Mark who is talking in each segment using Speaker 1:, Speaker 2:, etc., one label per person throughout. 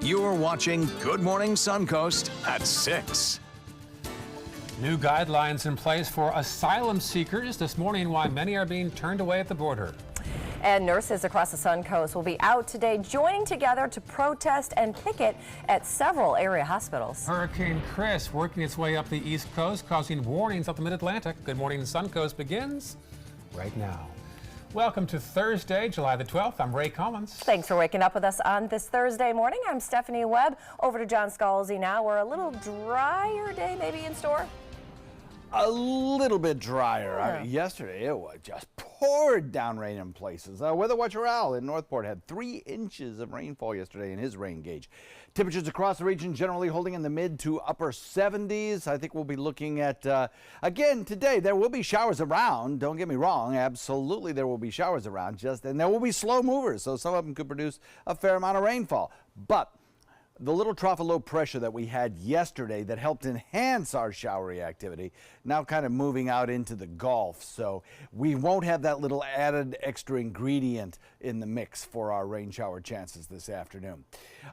Speaker 1: You're watching Good Morning Suncoast at 6.
Speaker 2: New guidelines in place for asylum seekers this morning, why many are being turned away at the border.
Speaker 3: And nurses across the Suncoast will be out today joining together to protest and picket at several area hospitals.
Speaker 2: Hurricane Chris working its way up the East Coast, causing warnings up the Mid-Atlantic. Good Morning Suncoast begins right now. Welcome to Thursday, July the 12th. I'm Ray Collins.
Speaker 3: Thanks for waking up with us on this Thursday morning. I'm Stephanie Webb. Over to John Scalzi now. We're a little drier day maybe in store.
Speaker 4: A little bit drier. Yesterday it just poured down rain in places. Weather Watcher Al in Northport had 3 inches of rainfall yesterday in his rain gauge. Temperatures across the region generally holding in the mid to upper 70s. I think we'll be looking at, again today, there will be showers around. Don't get me wrong, absolutely there will be showers around, and there will be slow movers, so some of them could produce a fair amount of rainfall. But the little trough of low pressure that we had yesterday that helped enhance our showery activity now kind of moving out into the Gulf. So we won't have that little added extra ingredient in the mix for our rain shower chances this afternoon.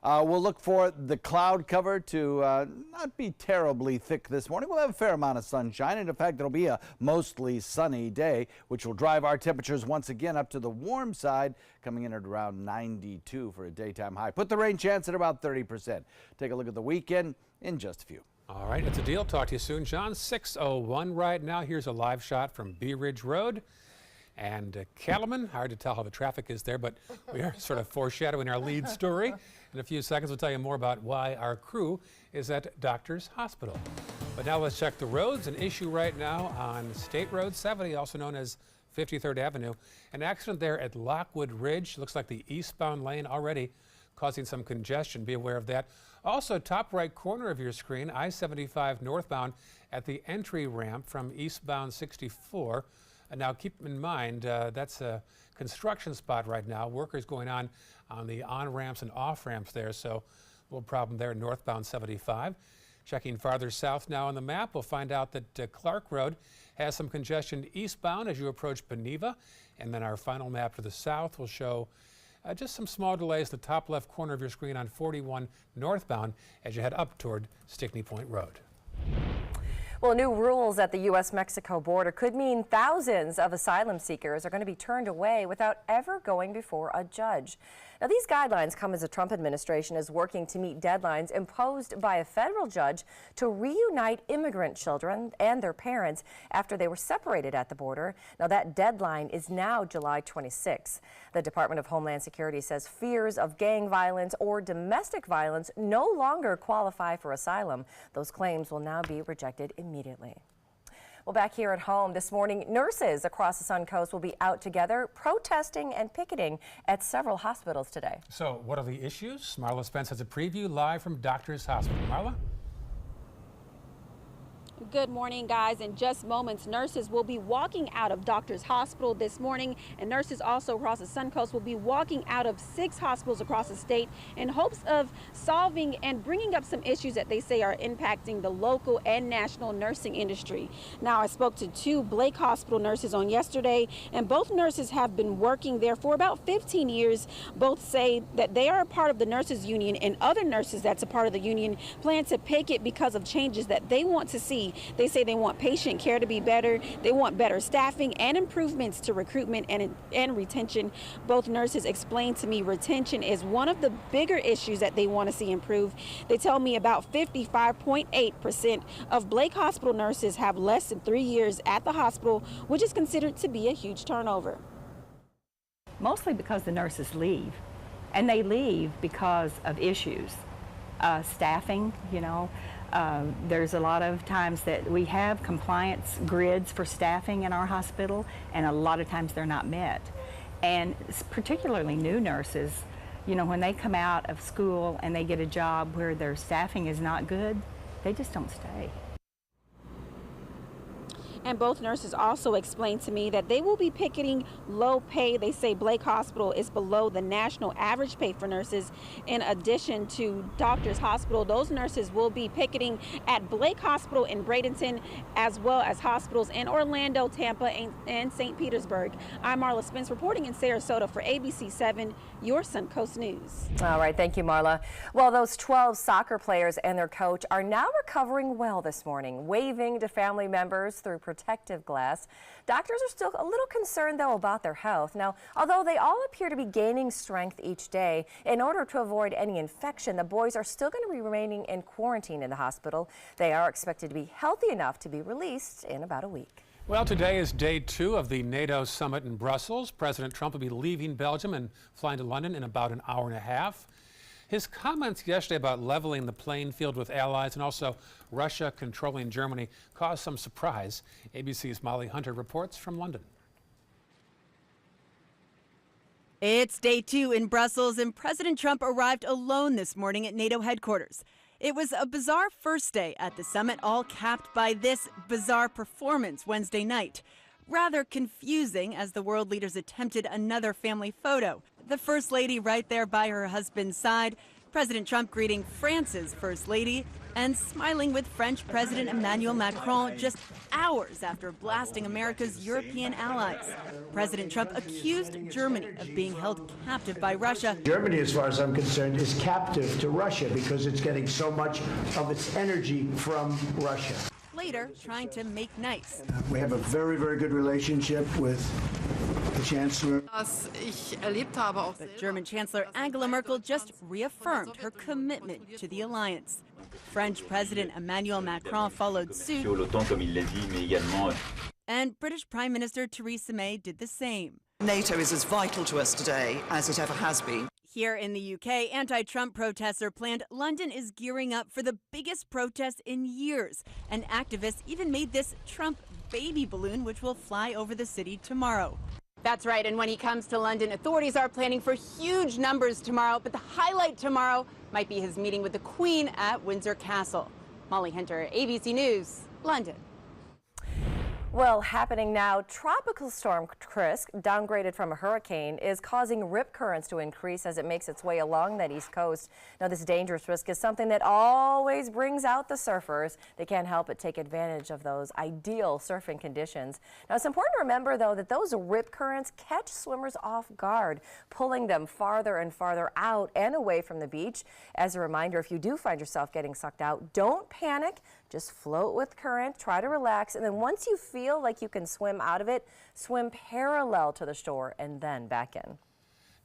Speaker 4: We'll look for the cloud cover to not be terribly thick this morning. We'll have a fair amount of sunshine, and in fact it'll be a mostly sunny day, which will drive our temperatures once again up to the warm side, coming in at around 92 for a daytime high. Put the rain chance at about 30%. Take a look at the weekend in just a few.
Speaker 2: All right, it's a deal. Talk to you soon, John. 6:01 right now. Here's a live shot from Bee Ridge Road and Cattleman. Hard to tell how the traffic is there, but we are sort of foreshadowing our lead story. In a few seconds, we'll tell you more about why our crew is at Doctors Hospital. But now let's check the roads. An issue right now on State Road 70, also known as 53rd Avenue. An accident there at Lockwood Ridge. Looks like the eastbound lane already causing some congestion. Be aware of that. Also, top right corner of your screen, I-75 northbound at the entry ramp from eastbound 64. Now keep in mind, that's a construction spot right now. Workers going on the on-ramps and off-ramps there, so a little problem there northbound 75. Checking farther south now on the map, we'll find out that Clark Road has some congestion eastbound as you approach Beneva. And then our final map to the south will show just some small delays at the top left corner of your screen on 41 northbound as you head up toward Stickney Point Road.
Speaker 3: Well, new rules at the U.S.-Mexico border could mean thousands of asylum seekers are going to be turned away without ever going before a judge. Now, these guidelines come as the Trump administration is working to meet deadlines imposed by a federal judge to reunite immigrant children and their parents after they were separated at the border. Now, that deadline is now July 26. The Department of Homeland Security says fears of gang violence or domestic violence no longer qualify for asylum. Those claims will now be rejected immediately. Well, back here at home this morning, nurses across the Suncoast will be out together protesting and picketing at several hospitals today.
Speaker 2: So what are the issues? Marla Spence has a preview live from Doctors Hospital. Marla?
Speaker 5: Good morning, guys. In just moments, nurses will be walking out of Doctors Hospital this morning, and nurses also across the Suncoast will be walking out of 6 hospitals across the state in hopes of solving and bringing up some issues that they say are impacting the local and national nursing industry. Now, I spoke to 2 Blake Hospital nurses on yesterday, and both nurses have been working there for about 15 years. Both say that they are a part of the nurses union, and other nurses that's a part of the union plan to picket because of changes that they want to see. They say they want patient care to be better. They want better staffing and improvements to recruitment and retention. Both nurses explained to me retention is one of the bigger issues that they want to see improved. They tell me about 55.8% of Blake Hospital nurses have less than 3 years at the hospital, which is considered to be a huge turnover.
Speaker 6: Mostly because the nurses leave, and they leave because of issues. Staffing, there's a lot of times that we have compliance grids for staffing in our hospital, and a lot of times they're not met. And particularly new nurses, when they come out of school and they get a job where their staffing is not good, they just don't stay.
Speaker 5: And both nurses also explained to me that they will be picketing low pay. They say Blake Hospital is below the national average pay for nurses. In addition to Doctors Hospital, those nurses will be picketing at Blake Hospital in Bradenton, as well as hospitals in Orlando, Tampa, and St. Petersburg. I'm Marla Spence reporting in Sarasota for ABC 7, your Suncoast News.
Speaker 3: All right, thank you, Marla. Well, those 12 soccer players and their coach are now recovering well this morning, waving to family members through protective glass. Doctors are still a little concerned, though, about their health. Now, although they all appear to be gaining strength each day, in order to avoid any infection, the boys are still going to be remaining in quarantine in the hospital. They are expected to be healthy enough to be released in about a week.
Speaker 2: Well, today is day 2 of the NATO summit in Brussels. President Trump will be leaving Belgium and flying to London in about an hour and a half. His comments yesterday about leveling the playing field with allies and also Russia controlling Germany caused some surprise. ABC's Molly Hunter reports from London.
Speaker 7: It's day 2 in Brussels, and President Trump arrived alone this morning at NATO headquarters. It was a bizarre first day at the summit, all capped by this bizarre performance Wednesday night. Rather confusing as the world leaders attempted another family photo. The First Lady right there by her husband's side, President Trump greeting France's First Lady, and smiling with French President Emmanuel Macron just hours after blasting America's European allies. President Trump accused Germany of being held captive by Russia.
Speaker 8: Germany, as far as I'm concerned, is captive to Russia because it's getting so much of its energy from Russia.
Speaker 7: Later, trying to make nice.
Speaker 8: We have a very, very good relationship with the Chancellor.
Speaker 7: But German Chancellor Angela Merkel just reaffirmed her commitment to the alliance. French President Emmanuel Macron followed suit, and British Prime Minister Theresa May did the same.
Speaker 9: NATO is as vital to us today as it ever has been.
Speaker 7: Here in the UK, anti-Trump protests are planned. London is gearing up for the biggest protest in years. And activists even made this Trump baby balloon, which will fly over the city tomorrow. That's right, and when he comes to London, authorities are planning for huge numbers tomorrow, but the highlight tomorrow might be his meeting with the Queen at Windsor Castle. Molly Hunter, ABC News, London.
Speaker 3: Well, happening now, Tropical Storm Chris, downgraded from a hurricane, is causing rip currents to increase as it makes its way along that east coast. Now, this dangerous risk is something that always brings out the surfers. They can't help but take advantage of those ideal surfing conditions. Now, it's important to remember, though, that those rip currents catch swimmers off guard, pulling them farther and farther out and away from the beach. As a reminder, if you do find yourself getting sucked out, don't panic. Just float with current, try to relax, and then once you feel like you can swim out of it, swim parallel to the shore and then back in.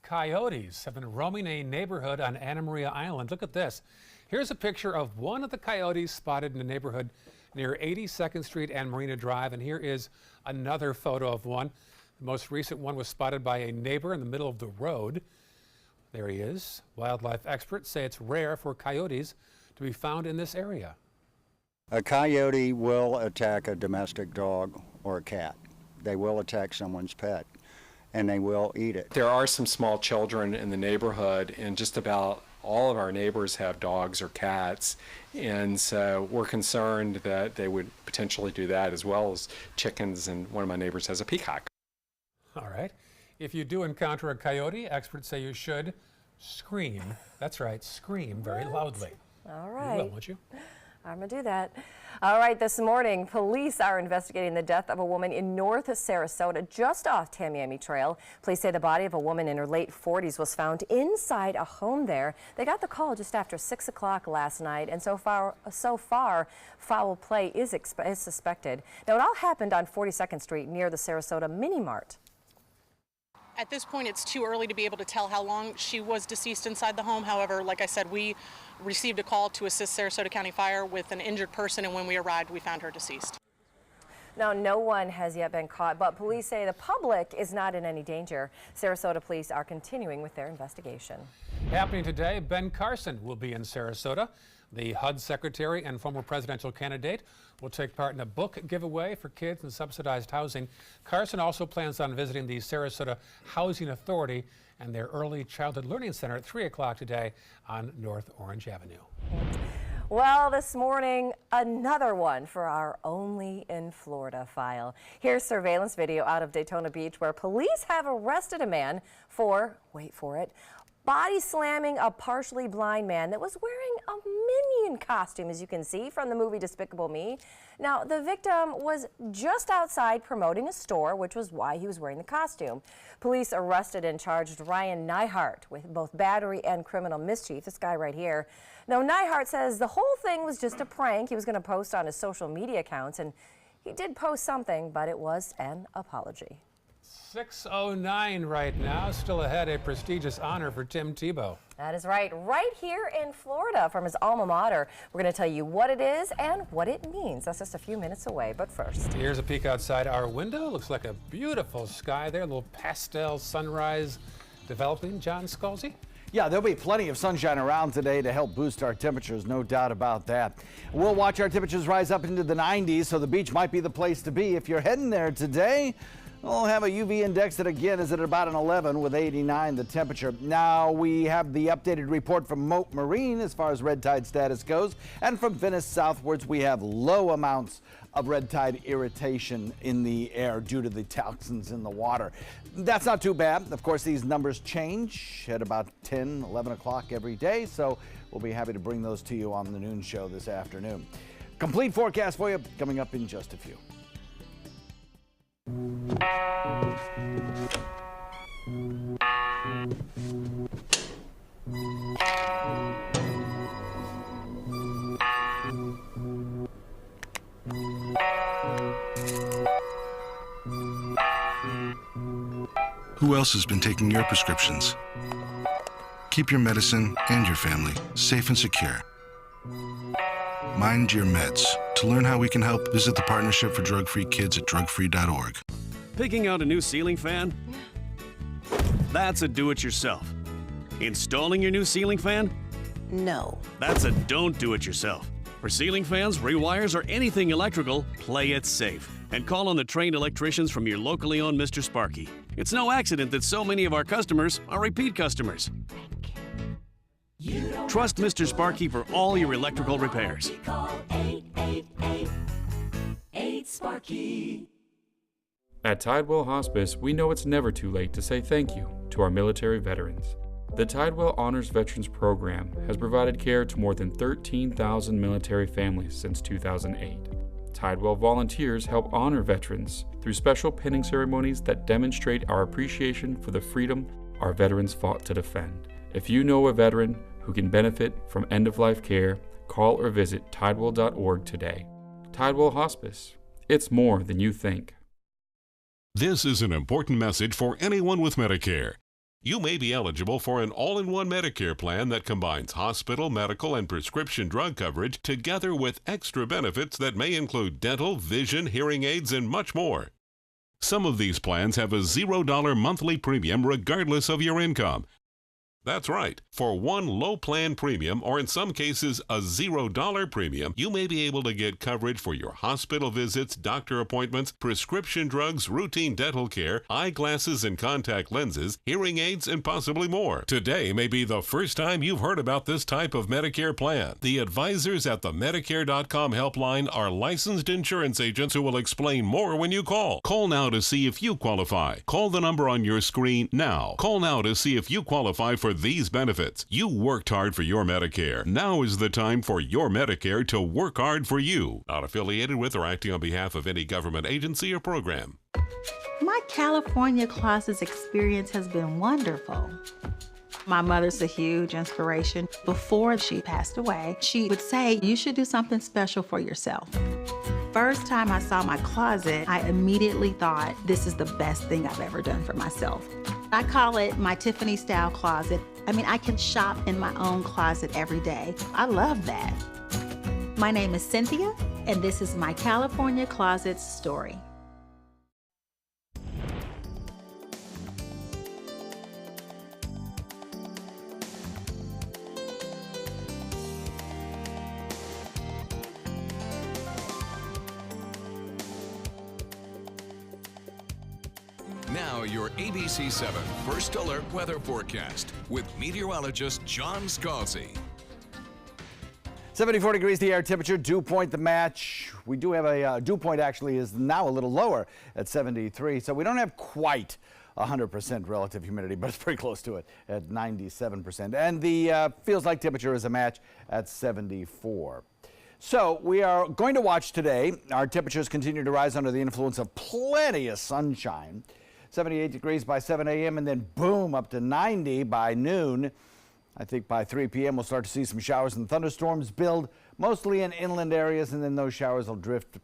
Speaker 2: Coyotes have been roaming a neighborhood on Anna Maria Island. Look at this. Here's a picture of one of the coyotes spotted in the neighborhood near 82nd Street and Marina Drive, and here is another photo of one. The most recent one was spotted by a neighbor in the middle of the road. There he is. Wildlife experts say it's rare for coyotes to be found in this area.
Speaker 10: A coyote will attack a domestic dog or a cat. They will attack someone's pet, and they will eat it.
Speaker 11: There are some small children in the neighborhood, and just about all of our neighbors have dogs or cats, and so we're concerned that they would potentially do that, as well as chickens, and one of my neighbors has a peacock.
Speaker 2: All right. If you do encounter a coyote, experts say you should scream. That's right, scream very loudly.
Speaker 3: All right.
Speaker 2: You will, won't you?
Speaker 3: I'm going to do that. All right, this morning, police are investigating the death of a woman in North Sarasota, just off Tamiami Trail. Police say the body of a woman in her late 40s was found inside a home there. They got the call just after 6 o'clock last night, and so far, foul play is suspected. Now, it all happened on 42nd Street near the Sarasota Mini Mart.
Speaker 12: At this point, it's too early to be able to tell how long she was deceased inside the home. However, like I said, we received a call to assist Sarasota County Fire with an injured person, and when we arrived, we found her deceased.
Speaker 3: Now, no one has yet been caught, but police say the public is not in any danger. Sarasota police are continuing with their investigation.
Speaker 2: Happening today, Ben Carson will be in Sarasota. The HUD secretary and former presidential candidate will take part in a book giveaway for kids in subsidized housing. Carson also plans on visiting the Sarasota Housing Authority and their Early Childhood Learning Center at 3 o'clock today on North Orange Avenue.
Speaker 3: Well, this morning, another one for our Only in Florida file. Here's surveillance video out of Daytona Beach where police have arrested a man for, wait for it, body slamming a partially blind man that was wearing a Minion costume, as you can see from the movie Despicable Me. Now, the victim was just outside promoting a store, which was why he was wearing the costume. Police arrested and charged Ryan Neihart with both battery and criminal mischief, this guy right here. Now, Neihart says the whole thing was just a prank he was going to post on his social media accounts, and he did post something, but it was an apology.
Speaker 2: 6:09 right now, still ahead, a prestigious honor for Tim Tebow.
Speaker 3: That is right here in Florida from his alma mater. We're going to tell you what it is and what it means. That's just a few minutes away, but first.
Speaker 2: Here's a peek outside our window. Looks like a beautiful sky there, a little pastel sunrise developing. John Scalzi?
Speaker 4: Yeah, there'll be plenty of sunshine around today to help boost our temperatures, no doubt about that. We'll watch our temperatures rise up into the 90s, so the beach might be the place to be. If you're heading there today, we'll have a UV index that again is at about an 11 with 89 the temperature. Now we have the updated report from Moat Marine as far as red tide status goes. And from Venice southwards, we have low amounts of red tide irritation in the air due to the toxins in the water. That's not too bad. Of course, these numbers change at about 10, 11 o'clock every day. So we'll be happy to bring those to you on the noon show this afternoon. Complete forecast for you coming up in just a few.
Speaker 13: Who else has been taking your prescriptions? Keep your medicine and your family safe and secure. Mind your meds. To learn how we can help, visit the Partnership for Drug-Free Kids at drugfree.org.
Speaker 14: Picking out a new ceiling fan? That's a do-it-yourself. Installing your new ceiling fan?
Speaker 15: No.
Speaker 14: That's a don't do-it-yourself. For ceiling fans, rewires, or anything electrical, play it safe. And call on the trained electricians from your locally owned Mr. Sparky. It's no accident that so many of our customers are repeat customers. Trust Mr. Sparky for all your electrical repairs.
Speaker 16: Call 888-8-SPARKY.
Speaker 17: At Tidewell Hospice, we know it's never too late to say thank you to our military veterans. The Tidewell Honors Veterans Program has provided care to more than 13,000 military families since 2008. Tidewell volunteers help honor veterans through special pinning ceremonies that demonstrate our appreciation for the freedom our veterans fought to defend. If you know a veteran who can benefit from end-of-life care, call or visit tidewell.org today. Tidewell Hospice. It's more than you think.
Speaker 18: This is an important message for anyone with Medicare. You may be eligible for an all-in-one Medicare plan that combines hospital, medical, and prescription drug coverage together with extra benefits that may include dental, vision, hearing aids, and much more. Some of these plans have a $0 monthly premium regardless of your income. That's right. For one low plan premium, or in some cases a $0 premium, you may be able to get coverage for your hospital visits, doctor appointments, prescription drugs, routine dental care, eyeglasses and contact lenses, hearing aids, and possibly more. Today may be the first time you've heard about this type of Medicare plan. The advisors at the Medicare.com helpline are licensed insurance agents who will explain more when you call. Call now to see if you qualify. Call the number on your screen now. Call now to see if you qualify for these benefits. You worked hard for your Medicare. Now is the time for your Medicare to work hard for you. Not affiliated with or acting on behalf of any government agency or program.
Speaker 15: My California Closets experience has been wonderful. My mother's a huge inspiration. Before she passed away, she would say, you should do something special for yourself. First time I saw my closet, I immediately thought, this is the best thing I've ever done for myself. I call it my Tiffany style closet. I mean, I can shop in my own closet every day. I love that. My name is Cynthia, and this is my California Closets story.
Speaker 1: Now your ABC 7 First Alert Weather Forecast with meteorologist John Scalzi.
Speaker 4: 74 degrees the air temperature. Dew point the match. We do have a dew point actually is now a little lower at 73. So we don't have quite 100% relative humidity, but it's pretty close to it at 97%. And the feels like temperature is a match at 74. So we are going to watch today. Our temperatures continue to rise under the influence of plenty of sunshine. 78 degrees by 7 a.m. and then boom up to 90 by noon. I think by 3 p.m. we'll start to see some showers and thunderstorms build mostly in inland areas, and then those showers will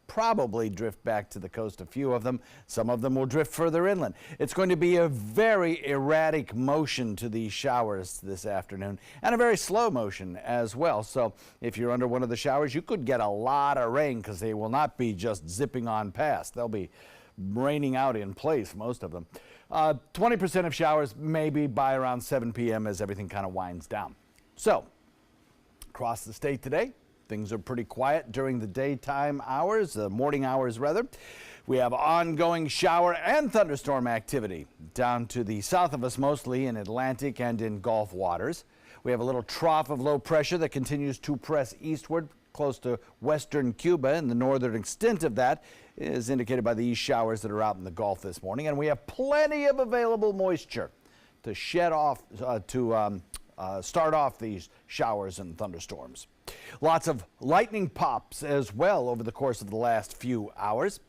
Speaker 4: probably drift back to the coast, a few of them. Some of them will drift further inland. It's going to be a very erratic motion to these showers this afternoon, and a very slow motion as well. So if you're under one of the showers, you could get a lot of rain because they will not be just zipping on past. They'll be raining out in place, most of them. 20% of showers maybe by around 7 p.m. as everything kind of winds down. So across the state today, things are pretty quiet during the daytime hours, morning hours rather. We have ongoing shower and thunderstorm activity down to the south of us, mostly in Atlantic and in Gulf waters. We have a little trough of low pressure that continues to press eastward close to western Cuba, and the northern extent of that is indicated by these showers that are out in the Gulf this morning. And we have plenty of available moisture to shed off, start off these showers and thunderstorms. Lots of lightning pops as well over the course of the last few hours.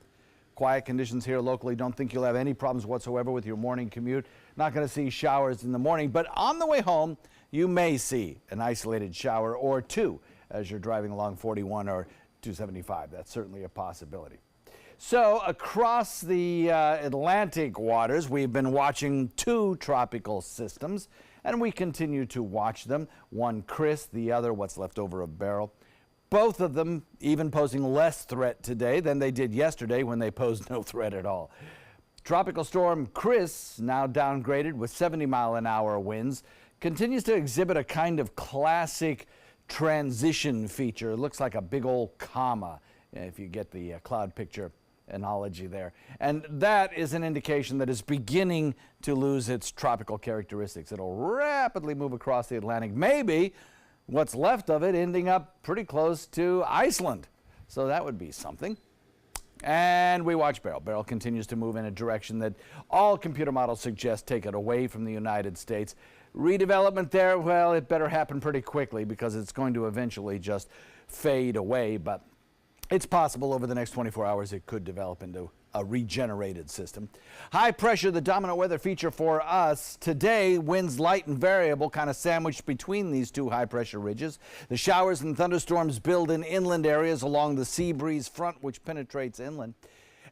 Speaker 4: Quiet conditions here locally. Don't think you'll have any problems whatsoever with your morning commute. Not going to see showers in the morning, but on the way home, you may see an isolated shower or two as you're driving along 41 or 275. That's certainly a possibility. So across the Atlantic waters, we've been watching two tropical systems, and we continue to watch them. One Chris, the other what's left over of Beryl. Both of them even posing less threat today than they did yesterday when they posed no threat at all. Tropical storm Chris, now downgraded with 70-mile-an-hour winds, continues to exhibit a kind of classic transition feature. It looks like a big old comma, if you get the cloud picture analogy there. And that is an indication that it's beginning to lose its tropical characteristics. It'll rapidly move across the Atlantic, maybe what's left of it ending up pretty close to Iceland. So that would be something. And we watch Beryl. Beryl continues to move in a direction that all computer models suggest take it away from the United States. Redevelopment there, well, it better happen pretty quickly because it's going to eventually just fade away, but it's possible over the next 24 hours it could develop into a regenerated system. High pressure, the dominant weather feature for us today. Winds light and variable, kind of sandwiched between these two high pressure ridges. The showers and thunderstorms build in inland areas along the sea breeze front, which penetrates inland.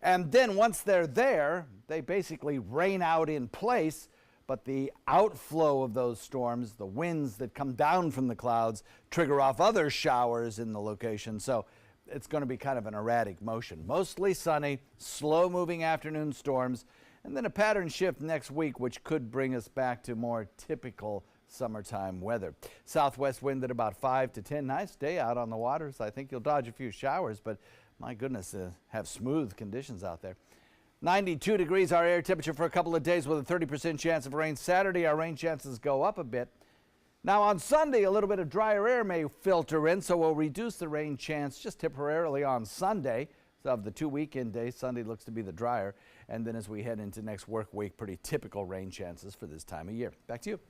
Speaker 4: And then once they're there, they basically rain out in place. But the outflow of those storms, the winds that come down from the clouds, trigger off other showers in the location. So it's going to be kind of an erratic motion. Mostly sunny, slow-moving afternoon storms, and then a pattern shift next week, which could bring us back to more typical summertime weather. Southwest wind at about 5 to 10. Nice day out on the waters. I think you'll dodge a few showers, but my goodness, have smooth conditions out there. 92 degrees our air temperature for a couple of days with a 30% chance of rain. Saturday, our rain chances go up a bit. Now on Sunday, a little bit of drier air may filter in, so we'll reduce the rain chance just temporarily on Sunday. So of the 2 weekend days, Sunday looks to be the drier. And then as we head into next work week, pretty typical rain chances for this time of year. Back to you.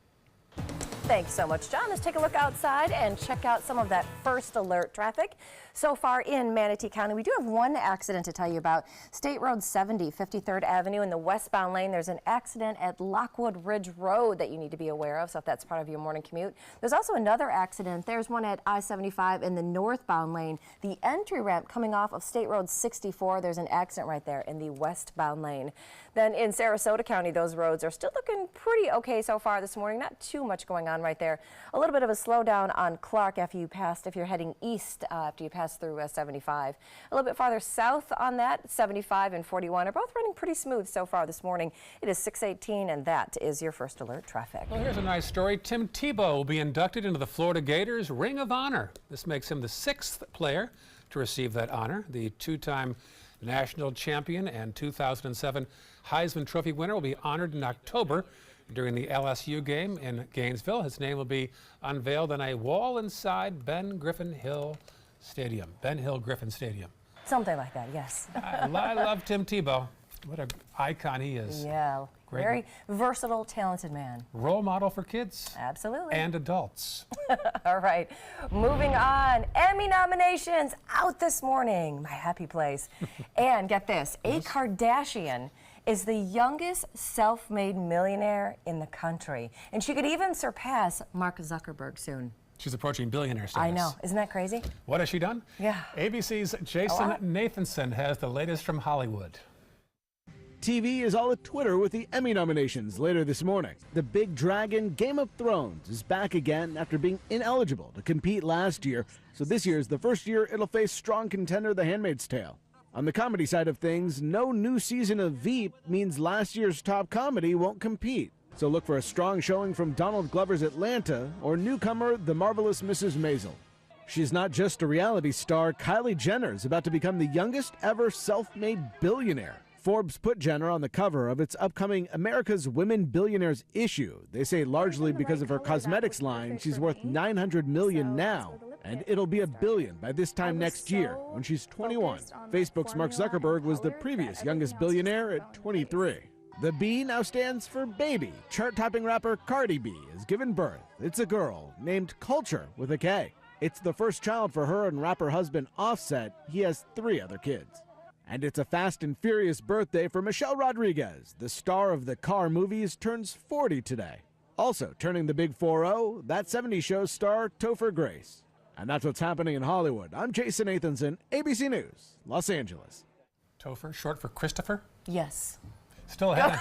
Speaker 3: Thanks so much, John. Let's take a look outside and check out some of that first alert traffic. So far in Manatee County, we do have one accident to tell you about. State Road 70, 53rd Avenue in the westbound lane. There's an accident at Lockwood Ridge Road that you need to be aware of, so if that's part of your morning commute. There's also another accident. There's one at I-75 in the northbound lane. The entry ramp coming off of State Road 64, there's an accident right there in the westbound lane. Then in Sarasota County, those roads are still looking pretty okay so far this morning. Not too much going on right there. A little bit of a slowdown on Clark if you're heading east after you pass through 75. A little bit farther south on that, 75 and 41 are both running pretty smooth so far this morning. It is 6:18 and that is your first alert traffic.
Speaker 2: Well, here's a nice story. Tim Tebow will be inducted into the Florida Gators Ring of Honor. This makes him the 6th player to receive that honor. The two-time national champion and 2007 Heisman Trophy winner will be honored in October during the LSU game in Gainesville. His name will be unveiled on a wall inside Ben Hill Griffin Stadium.
Speaker 3: Something like that, yes.
Speaker 2: I love Tim Tebow. What an icon he is.
Speaker 3: Yeah,
Speaker 2: Great.
Speaker 3: very versatile, talented man.
Speaker 2: Role model for kids.
Speaker 3: Absolutely.
Speaker 2: And adults.
Speaker 3: All right, moving on. Emmy nominations out this morning. My happy place. And get this, a Kardashian is the youngest self-made millionaire in the country. And she could even surpass Mark Zuckerberg soon.
Speaker 2: She's approaching billionaire status.
Speaker 3: I know. Isn't that crazy?
Speaker 2: What has she done?
Speaker 3: Yeah.
Speaker 2: ABC's Jason Nathanson has the latest from Hollywood.
Speaker 19: TV is all at Twitter with the Emmy nominations later this morning. The big dragon Game of Thrones is back again after being ineligible to compete last year, so this year is the first year it'll face strong contender The Handmaid's Tale. On the comedy side of things, no new season of Veep means last year's top comedy won't compete. So look for a strong showing from Donald Glover's Atlanta or newcomer The Marvelous Mrs. Maisel. She's not just a reality star, Kylie Jenner is about to become the youngest ever self-made billionaire. Forbes put Jenner on the cover of its upcoming America's Women Billionaires issue. They say largely because of her cosmetics line, she's worth $900 million now, and it'll be $1 billion by this time next year when she's 21. Facebook's Mark Zuckerberg was the previous youngest billionaire at 23. The B now stands for baby. Chart-topping rapper Cardi B has given birth. It's a girl named Culture with a K. It's the first child for her and rapper husband Offset. He has 3 other kids. And it's a fast and furious birthday for Michelle Rodriguez. The star of the Car movies turns 40 today. Also turning the big 4-0, that 70s show star Topher Grace. And that's what's happening in Hollywood. I'm Jason Nathanson, ABC News, Los Angeles.
Speaker 2: Topher, short for Christopher?
Speaker 3: Yes.
Speaker 2: Still ahead.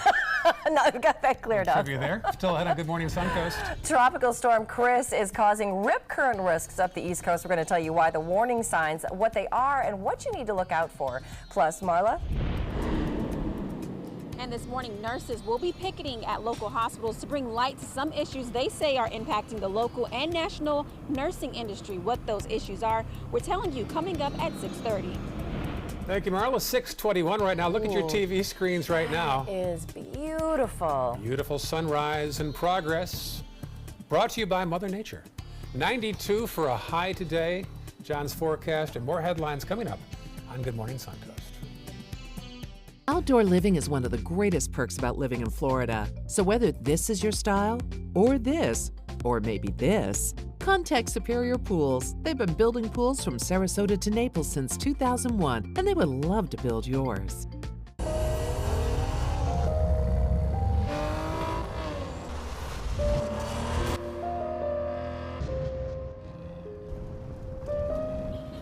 Speaker 3: No, we got that cleared up.
Speaker 2: Trivia there. Still ahead on Good Morning Suncoast.
Speaker 3: Tropical storm Chris is causing rip current risks up the East Coast. We're going to tell you why, the warning signs, what they are, and what you need to look out for. Plus, Marla.
Speaker 5: And this morning, nurses will be picketing at local hospitals to bring light to some issues they say are impacting the local and national nursing industry. What those issues are, we're telling you coming up at 6:30.
Speaker 2: Thank you, Marla. 6:21 right now. Look at your TV screens right now.
Speaker 3: It is beautiful.
Speaker 2: Beautiful sunrise in progress. Brought to you by Mother Nature. 92 for a high today. John's forecast and more headlines coming up on Good Morning Suncoast.
Speaker 20: Outdoor living is one of the greatest perks about living in Florida. So whether this is your style, or this, or maybe this, contact Superior Pools. They've been building pools from Sarasota to Naples since 2001, and they would love to build yours.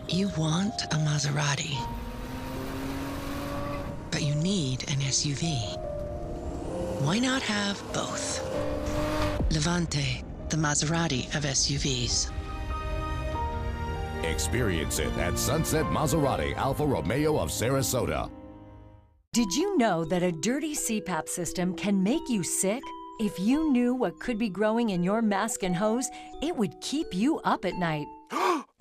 Speaker 21: You want a Maserati, but you need an SUV. Why not have both? Levante, the Maserati of SUVs.
Speaker 22: Experience it at Sunset Maserati Alfa Romeo of Sarasota.
Speaker 23: Did you know that a dirty CPAP system can make you sick? If you knew what could be growing in your mask and hose, it would keep you up at night.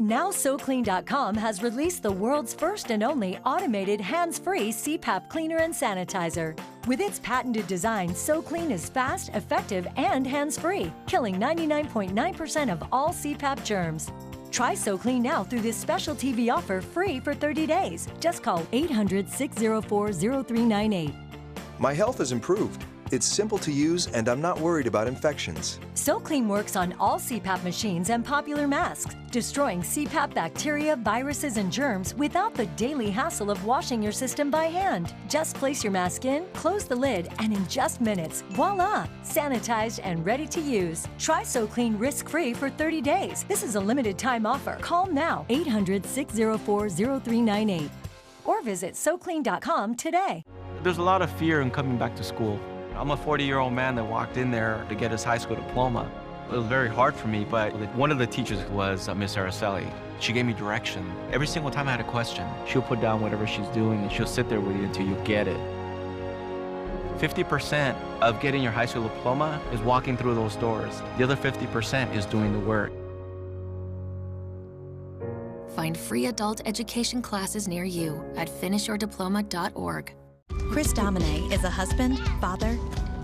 Speaker 23: Now SoClean.com has released the world's first and only automated hands-free CPAP cleaner and sanitizer. With its patented design, SoClean is fast, effective, and hands-free, killing 99.9% of all CPAP germs. Try SoClean now through this special TV offer free for 30 days. Just call 800-604-0398.
Speaker 24: My health has improved. It's simple to use, and I'm not worried about infections.
Speaker 23: SoClean works on all CPAP machines and popular masks, destroying CPAP bacteria, viruses, and germs without the daily hassle of washing your system by hand. Just place your mask in, close the lid, and in just minutes, voila! Sanitized and ready to use. Try SoClean risk-free for 30 days. This is a limited time offer. Call now, 800-604-0398. Or visit SoClean.com today.
Speaker 25: There's a lot of fear in coming back to school. I'm a 40-year-old man that walked in there to get his high school diploma. It was very hard for me, but one of the teachers was Miss Araceli. She gave me direction. Every single time I had a question, she'll put down whatever she's doing and she'll sit there with you until you get it. 50% of getting your high school diploma is walking through those doors. The other 50% is doing the work.
Speaker 26: Find free adult education classes near you at finishyourdiploma.org.
Speaker 27: Chris Domine is a husband, father,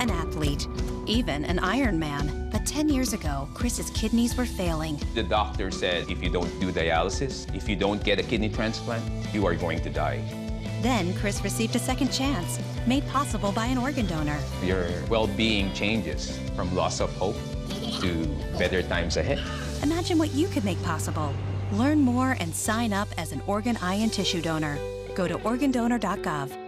Speaker 6: an athlete, even an Ironman. But 10 years ago, Chris's kidneys were failing.
Speaker 7: The doctor said if you don't do dialysis, if you don't get a kidney transplant, you are going to die.
Speaker 6: Then Chris received a second chance, made possible by an organ donor.
Speaker 7: Your well-being changes from loss of hope to better times ahead.
Speaker 6: Imagine what you could make possible. Learn more and sign up as an organ, eye, and tissue donor. Go to organdonor.gov.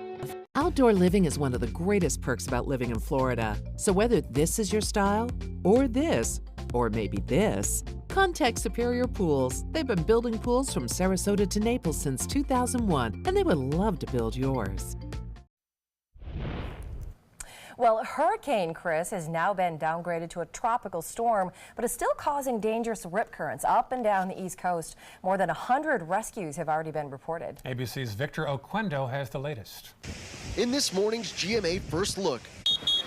Speaker 20: Outdoor living is one of the greatest perks about living in Florida. So whether this is your style, or this, or maybe this, contact Superior Pools. They've been building pools from Sarasota to Naples since 2001, and they would love to build yours.
Speaker 3: Well, Hurricane Chris has now been downgraded to a tropical storm, but is still causing dangerous rip currents up and down the East Coast. More than 100 rescues have already been reported.
Speaker 2: ABC's Victor Oquendo has the latest.
Speaker 8: In this morning's GMA First Look,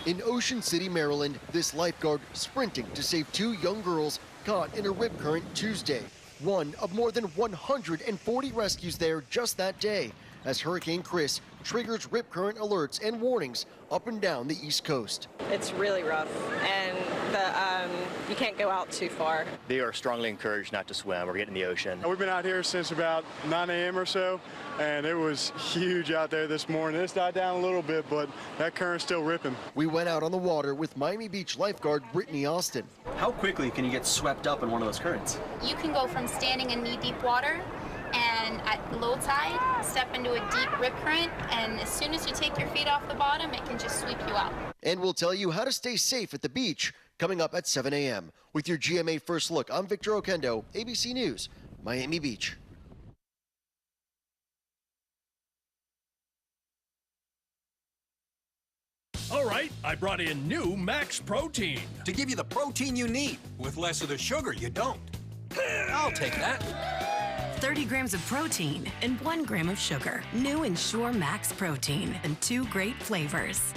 Speaker 8: in Ocean City, Maryland, this lifeguard sprinting to save two young girls caught in a rip current Tuesday. One of more than 140 rescues there just that day, as Hurricane Chris triggers rip current alerts and warnings up and down the East Coast.
Speaker 9: It's really rough, and you can't go out too far.
Speaker 10: They are strongly encouraged not to swim or get in the ocean.
Speaker 11: We've been out here since about 9 a.m. or so, and it was huge out there this morning. It's died down a little bit, but that current's still ripping.
Speaker 8: We went out on the water with Miami Beach lifeguard Brittany Austin.
Speaker 10: How quickly can you get swept up in one of those currents?
Speaker 27: You can go from standing in knee-deep water and at low tide, step into a deep rip current, and as soon as you take your feet off the bottom, it can just sweep you out.
Speaker 8: And we'll tell you how to stay safe at the beach coming up at 7 a.m. With your GMA First Look, I'm Victor Oquendo, ABC News, Miami Beach.
Speaker 28: All right, I brought in new Max Protein.
Speaker 29: To give you the protein you need, with less of the sugar you don't. I'll take that.
Speaker 6: 30 grams of protein and 1 gram of sugar. New Ensure Max Protein and 2 great flavors.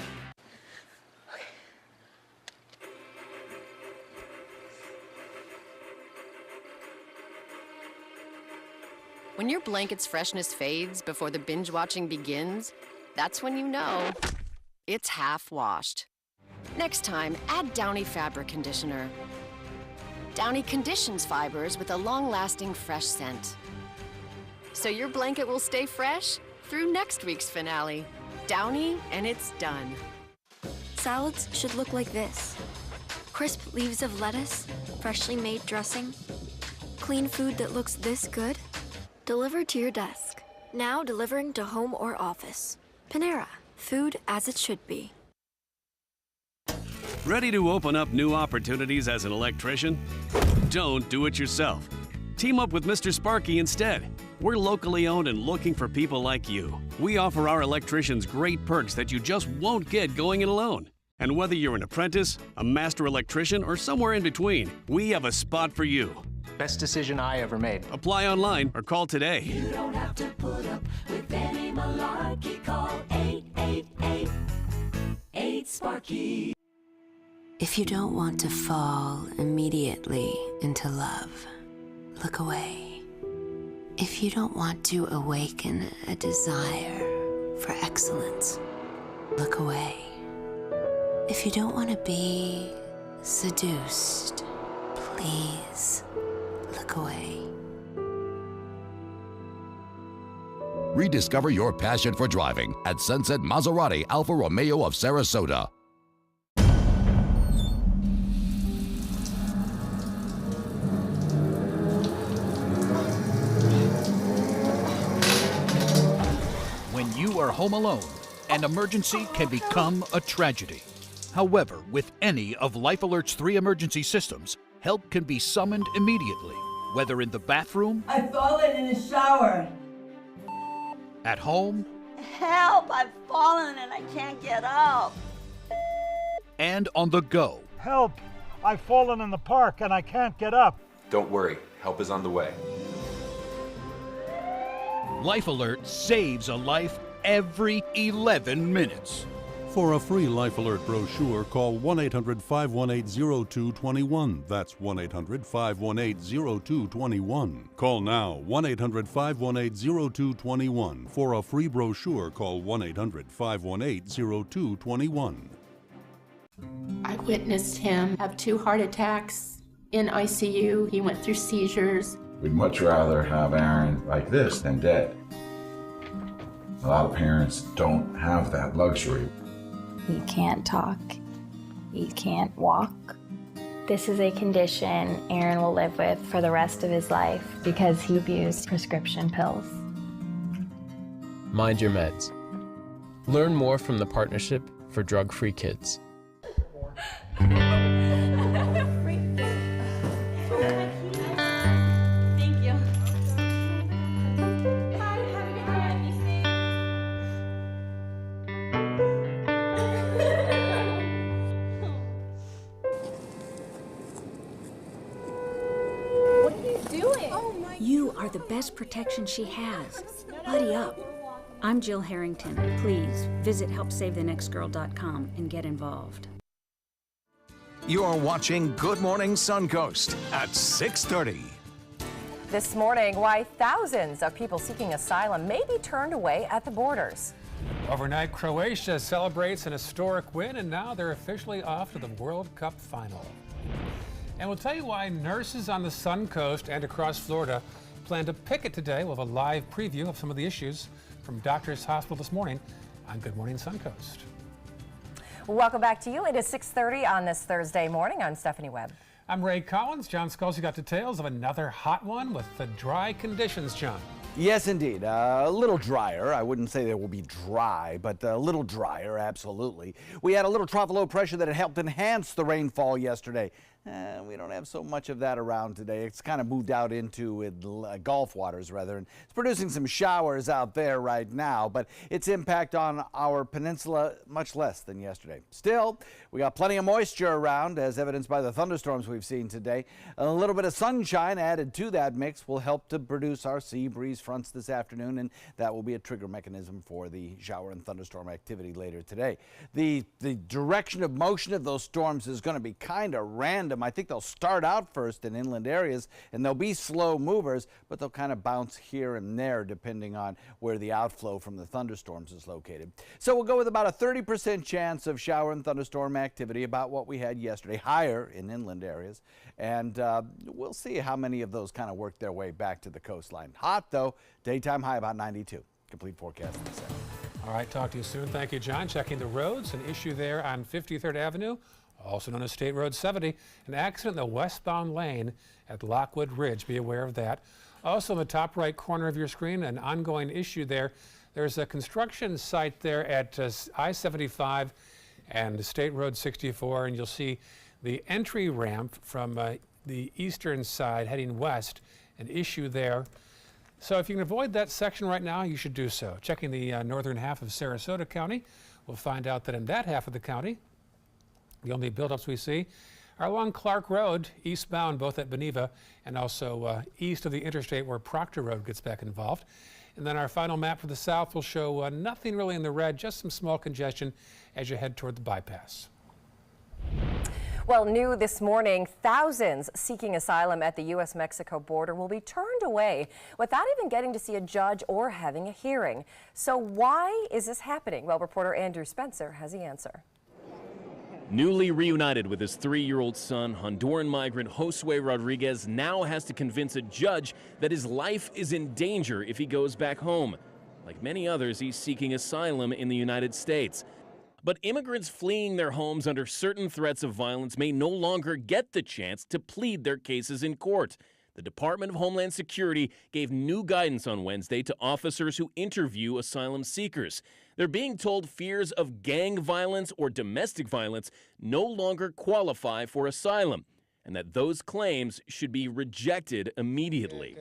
Speaker 30: When your blanket's freshness fades before the binge watching begins, that's when you know it's half washed. Next time, add Downy fabric conditioner. Downy conditions fibers with a long-lasting fresh scent, so your blanket will stay fresh through next week's finale. Downy, and it's done.
Speaker 31: Salads should look like this. Crisp leaves of lettuce, freshly made dressing. Clean food that looks this good, delivered to your desk. Now delivering to home or office. Panera, food as it should be.
Speaker 14: Ready to open up new opportunities as an electrician? Don't do it yourself. Team up with Mr. Sparky instead. We're locally owned and looking for people like you. We offer our electricians great perks that you just won't get going it alone. And whether you're an apprentice, a master electrician, or somewhere in between, we have a spot for you.
Speaker 32: Best decision I ever made.
Speaker 14: Apply online or call today.
Speaker 16: You don't have to put up with any malarkey. Call 888-8-SPARKY.
Speaker 33: If you don't want to fall immediately into love, look away. If you don't want to awaken a desire for excellence, look away. If you don't want to be seduced, please look away.
Speaker 22: Rediscover your passion for driving at Sunset Maserati Alfa Romeo of Sarasota.
Speaker 34: When you are home alone, an emergency can become a tragedy. However, with any of Life Alert's 3 emergency systems, help can be summoned immediately, whether in the bathroom,
Speaker 35: I've fallen in the shower.
Speaker 34: at home,
Speaker 35: Help! I've fallen and I can't get up.
Speaker 34: and on the go.
Speaker 36: Help! I've fallen in the park and I can't get up.
Speaker 37: Don't worry, help is on the way.
Speaker 34: Life Alert saves a life every 11 minutes.
Speaker 38: For a free Life Alert brochure, call 1-800-518-0221. That's 1-800-518-0221. Call now, 1-800-518-0221. For a free brochure, call 1-800-518-0221.
Speaker 1: I witnessed him have 2 heart attacks in ICU. He went through seizures.
Speaker 2: We'd much rather have Aaron like this than dead. A lot of parents don't have that luxury.
Speaker 3: He can't talk. He can't walk. This is a condition Aaron will live with for the rest of his life because he abused prescription pills.
Speaker 4: Mind your meds. Learn more from the Partnership for Drug-Free Kids.
Speaker 3: Thank you.
Speaker 5: What are you doing? You are the best protection she has. Buddy up. I'm Jill Harrington. Please visit HelpSaveTheNextGirl.com and get involved.
Speaker 7: You're watching Good Morning Suncoast at 6:30.
Speaker 12: This morning, why thousands of people seeking asylum may be turned away at the borders.
Speaker 13: Overnight, Croatia celebrates an historic win, and now they're officially off to the World Cup final. And we'll tell you why nurses on the Suncoast and across Florida plan to picket today. We'll have a live preview of some of the issues from Doctors Hospital this morning on Good Morning Suncoast.
Speaker 12: Welcome back to you. It is 6:30 on this Thursday morning. I'm Stephanie Webb.
Speaker 13: I'm Ray Collins. John Scalzi got details of another hot one with the dry conditions, John.
Speaker 15: Yes, indeed. A little drier. I wouldn't say they will be dry, but a little drier, absolutely. We had a little trough of low pressure that had helped enhance the rainfall yesterday. We don't have so much of that around today. It's kind of moved out into Gulf waters, rather, and it's producing some showers out there right now, but its impact on our peninsula much less than yesterday. Still, we got plenty of moisture around, as evidenced by the thunderstorms we've seen today. A little bit of sunshine added to that mix will help to produce our sea breeze fronts this afternoon, and that will be a trigger mechanism for the shower and thunderstorm activity later today. The direction of motion of those storms is going to be kind of random. I think they'll start out first in inland areas, and they'll be slow movers, but they'll kind of bounce here and there depending on where the outflow from the thunderstorms is located. So we'll go with about a 30% chance of shower and thunderstorm activity, about what we had yesterday, higher in inland areas. And we'll see how many of those kind of work their way back to the coastline. Hot, though. Daytime high about 92. Complete forecast in a second.
Speaker 13: All right, talk to you soon. Thank you, John. Checking the roads, an issue there on 53rd Avenue, also known as State Road 70, an accident in the westbound lane at Lockwood Ridge. Be aware of that. Also in the top right corner of your screen, an ongoing issue there. There's a construction site there at I-75 and State Road 64, and you'll see the entry ramp from the eastern side heading west, an issue there. So if you can avoid that section right now, you should do so. Checking the northern half of Sarasota County, we'll find out that in that half of the county, the only buildups we see are along Clark Road, eastbound, both at Beneva and also east of the interstate where Proctor Road gets back involved. And then our final map for the south will show nothing really in the red, just some small congestion as you head toward the bypass.
Speaker 12: Well, new this morning, thousands seeking asylum at the U.S.-Mexico border will be turned away without even getting to see a judge or having a hearing. So why is this happening? Well, reporter Andrew Spencer has the answer.
Speaker 17: Newly reunited with his 3-year-old son, Honduran migrant Josue Rodriguez now has to convince a judge that his life is in danger if he goes back home. Like many others, he's seeking asylum in the United States. But immigrants fleeing their homes under certain threats of violence may no longer get the chance to plead their cases in court. The Department of Homeland Security gave new guidance on Wednesday to officers who interview asylum seekers. They're being told fears of gang violence or domestic violence no longer qualify for asylum, and that those claims should be rejected immediately.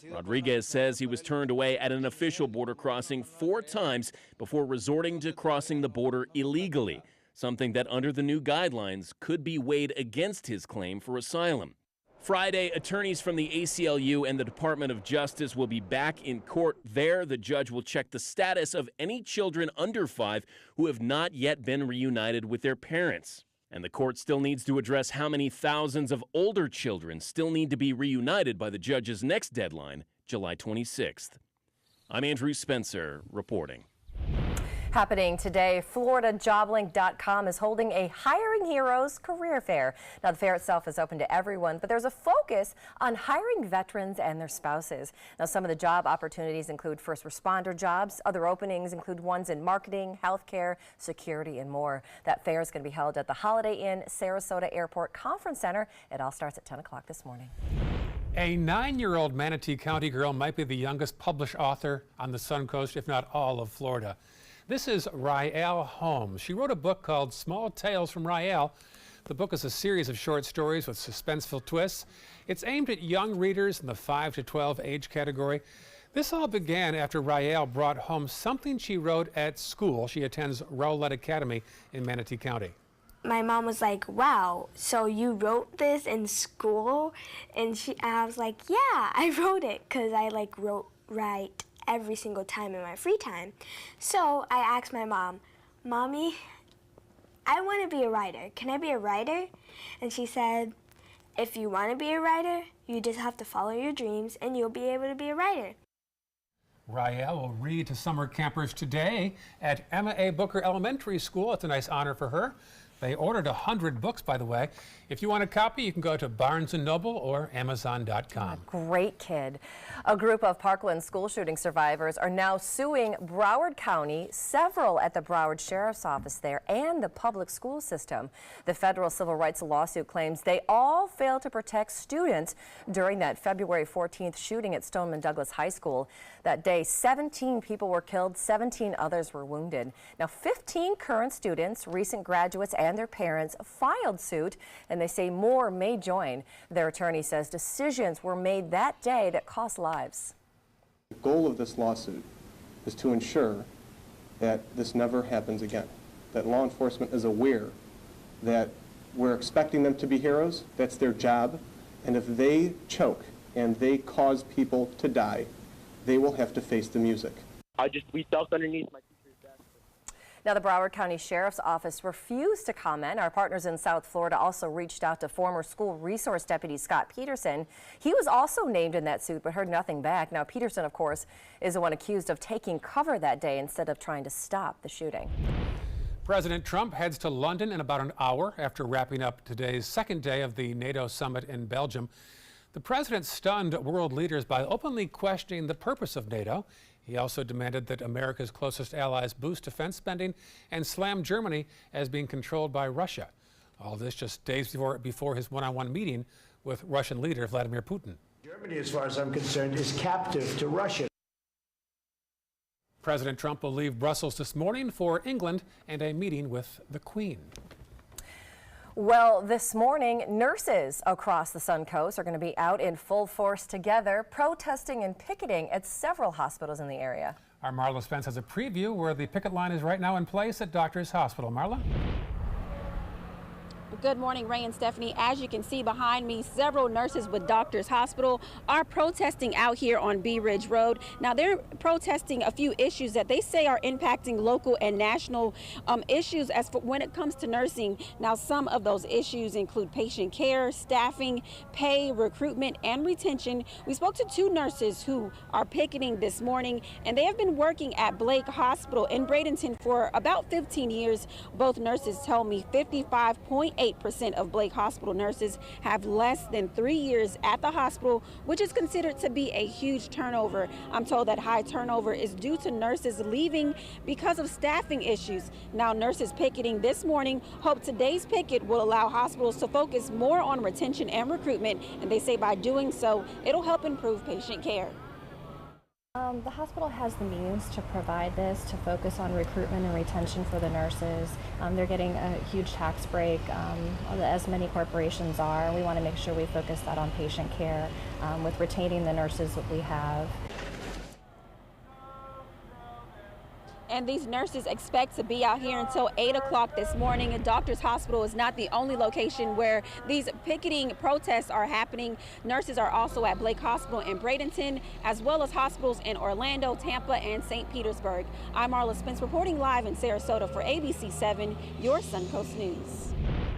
Speaker 17: Rodriguez says he was turned away at an official border crossing 4 times before resorting to crossing the border illegally, something that under the new guidelines could be weighed against his claim for asylum. Friday, attorneys from the ACLU and the Department of Justice will be back in court. There, the judge will check the status of any children under 5 who have not yet been reunited with their parents. And the court still needs to address how many thousands of older children still need to be reunited by the judge's next deadline, July 26th. I'm Andrew Spencer, reporting.
Speaker 12: Happening today, FloridaJobLink.com is holding a Hiring Heroes career fair. Now, the fair itself is open to everyone, but there's a focus on hiring veterans and their spouses. Now, some of the job opportunities include first responder jobs. Other openings include ones in marketing, healthcare, security, and more. That fair is going to be held at the Holiday Inn Sarasota Airport Conference Center. It all starts at 10 o'clock this morning.
Speaker 13: A 9-year-old Manatee County girl might be the youngest published author on the Suncoast, if not all of Florida. This is Rael Holmes. She wrote a book called Small Tales from Rael. The book is a series of short stories with suspenseful twists. It's aimed at young readers in the 5 to 12 age category. This all began after Rael brought home something she wrote at school. She attends Rowlett Academy in Manatee County.
Speaker 6: My mom was like, wow, so you wrote this in school? And I was like, yeah, I wrote it, because I write every single time in my free time. So I asked my mom, Mommy, I want to be a writer. Can I be a writer? And she said, if you want to be a writer, you just have to follow your dreams and you'll be able to be a writer.
Speaker 13: Rael will read to summer campers today at Emma A. Booker Elementary School. It's a nice honor for her. They ordered 100 books, by the way. If you want a copy, you can go to Barnes & Noble or Amazon.com.
Speaker 12: Great kid. A group of Parkland school shooting survivors are now suing Broward County, several at the Broward Sheriff's Office there, and the public school system. The federal civil rights lawsuit claims they all failed to protect students during that February 14th shooting at Stoneman Douglas High School. That day, 17 people were killed, 17 others were wounded. Now, 15 current students, recent graduates, and their parents filed suit, and they say more may join. Their attorney says decisions were made that day that cost lives.
Speaker 8: The goal of this lawsuit is to ensure that this never happens again, that law enforcement is aware that we're expecting them to be heroes, that's their job, and if they choke and they cause people to die, they will have to face the music.
Speaker 9: We ducked underneath my teacher's desk.
Speaker 12: Now, the Broward County Sheriff's Office refused to comment. Our partners in South Florida also reached out to former school resource deputy Scott Peterson. He was also named in that suit but heard nothing back. Now, Peterson, of course, is the one accused of taking cover that day instead of trying to stop the shooting.
Speaker 13: President Trump heads to London in about an hour after wrapping up today's second day of the NATO summit in Belgium. The president stunned world leaders by openly questioning the purpose of NATO. He also demanded that America's closest allies boost defense spending and slammed Germany as being controlled by Russia. All this just days before his one-on-one meeting with Russian leader Vladimir Putin.
Speaker 10: Germany, as far as I'm concerned, is captive to Russia.
Speaker 13: President Trump will leave Brussels this morning for England and a meeting with the Queen.
Speaker 12: Well, this morning, nurses across the Suncoast are going to be out in full force together, protesting and picketing at several hospitals in the area.
Speaker 13: Our Marla Spence has a preview where the picket line is right now in place at Doctors Hospital. Marla?
Speaker 11: Good morning, Ray and Stephanie. As you can see behind me, several nurses with Doctors Hospital are protesting out here on Bee Ridge Road. Now, they're protesting a few issues that they say are impacting local and national issues as for when it comes to nursing. Now, some of those issues include patient care, staffing, pay, recruitment, and retention. We spoke to two nurses who are picketing this morning, and they have been working at Blake Hospital in Bradenton for about 15 years. Both nurses tell me 55.8% of Blake Hospital nurses have less than 3 years at the hospital, which is considered to be a huge turnover. I'm told that high turnover is due to nurses leaving because of staffing issues. Now, nurses picketing this morning hope today's picket will allow hospitals to focus more on retention and recruitment, and they say by doing so, it'll help improve patient care.
Speaker 3: The hospital has the means to provide this, to focus on recruitment and retention for the nurses. They're getting a huge tax break, as many corporations are. We want to make sure we focus that on patient care with retaining the nurses that we have.
Speaker 11: And these nurses expect to be out here until 8 o'clock this morning. And Doctors Hospital is not the only location where these picketing protests are happening. Nurses are also at Blake Hospital in Bradenton, as well as hospitals in Orlando, Tampa, and St. Petersburg. I'm Marla Spence reporting live in Sarasota for ABC 7, your Suncoast News.